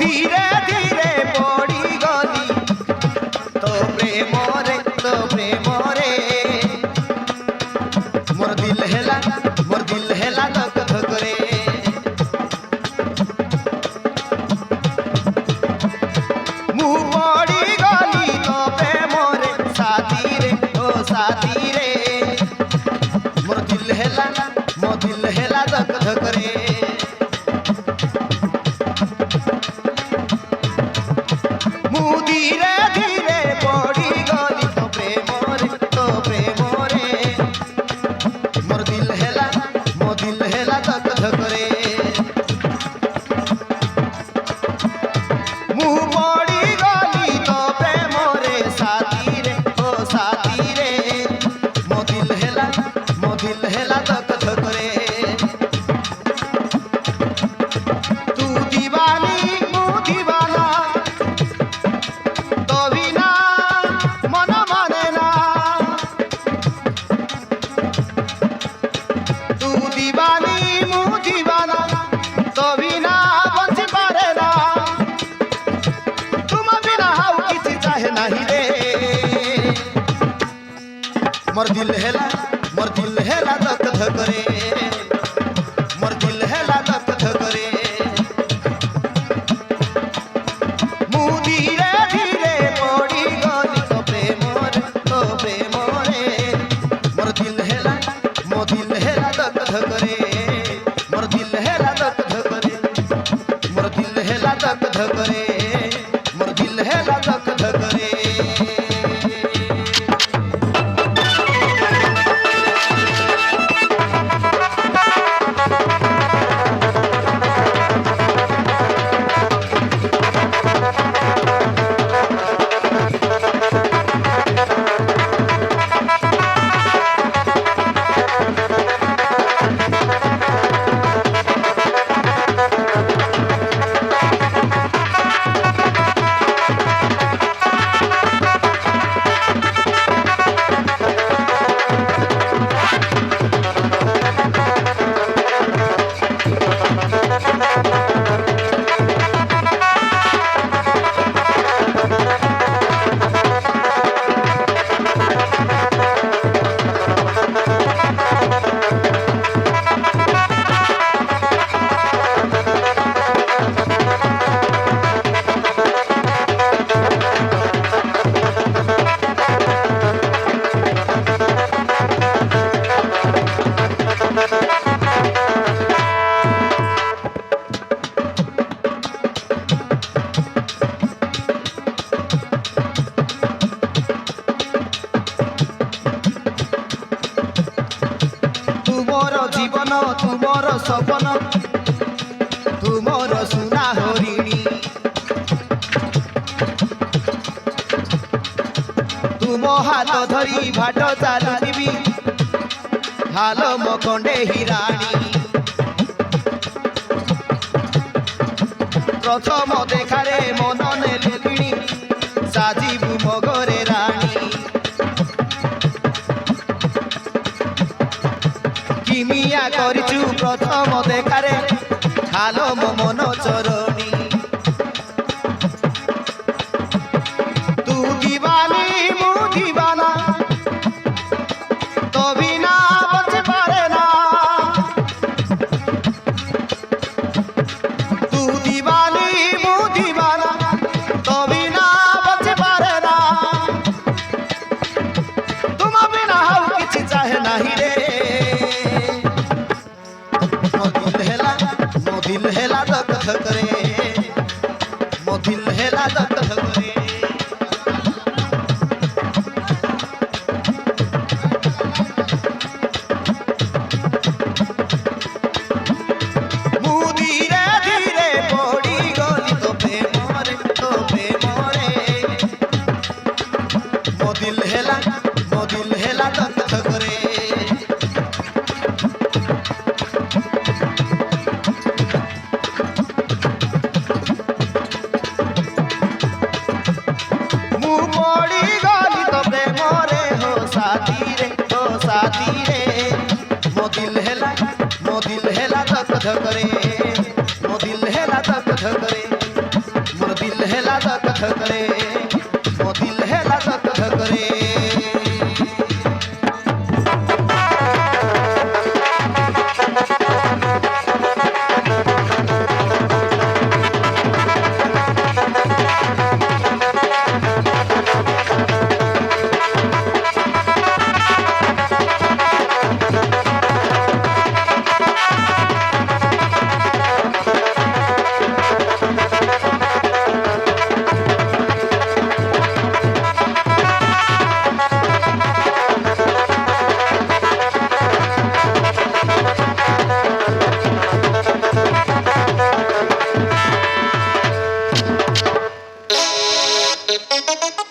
धीरे धीरे पड़ी गली तो प्रेम रे मोर दिल हेला धक धक रे मु पड़ी गली तो प्रेम रे ओ साथी रे मोर दिल हेला धक धक रे मु धीरे धीरे पड़ी गली तो प्रेम रे मोर दिल हेला धक धक रे मु पड़ी गली तो प्रेम रे ओ साथी रे मो दिल हेला धक धक रे तू दीवानी मु दीवाना तो बिना मन माने ना तू दीवानी मु दीवाना तो बिना बंच पारे ना तुम बिना हाउ किसी चाहे नहीं रे मोर दिल हेला धक धक रे मोर दिल हेला धक धक रे मु धीरे धीरे पड़ी गली तो प्रेम रे मोर दिल हेला धक धक रे मोर दिल हेला धक धक रे मोर दिल हेला धक धक रे मोर दिल हेला धक धक रे जीवन तुमर सपन तुमर सुना हरिणी तुम हाथ धरी भाट चालुबी हाल मकंडे हिराणी प्रथम देखारे मन नेले किणी साजिबु मगरे राणी किमिया करिचु प्रथम देखारे हालो मो मन चरणी तू दीवानी मु दीवाना तो बिना बच पारे ना तू दीवानी मु दीवाना तो बिना बच पारे ना तुम बिना हाउ किछि चाहे नहीं रे दिल हेला धक धक रे मो दिल हेला धक धक रे मु धीरे धीरे पड़ी गली तो प्रेम रे मो दिल हेला धक धक रे साथी रे मो दिल हेला धक धक रे मो दिल हेला धक धक रे। धक रे मो दिल हेला धक धक रे Thank you.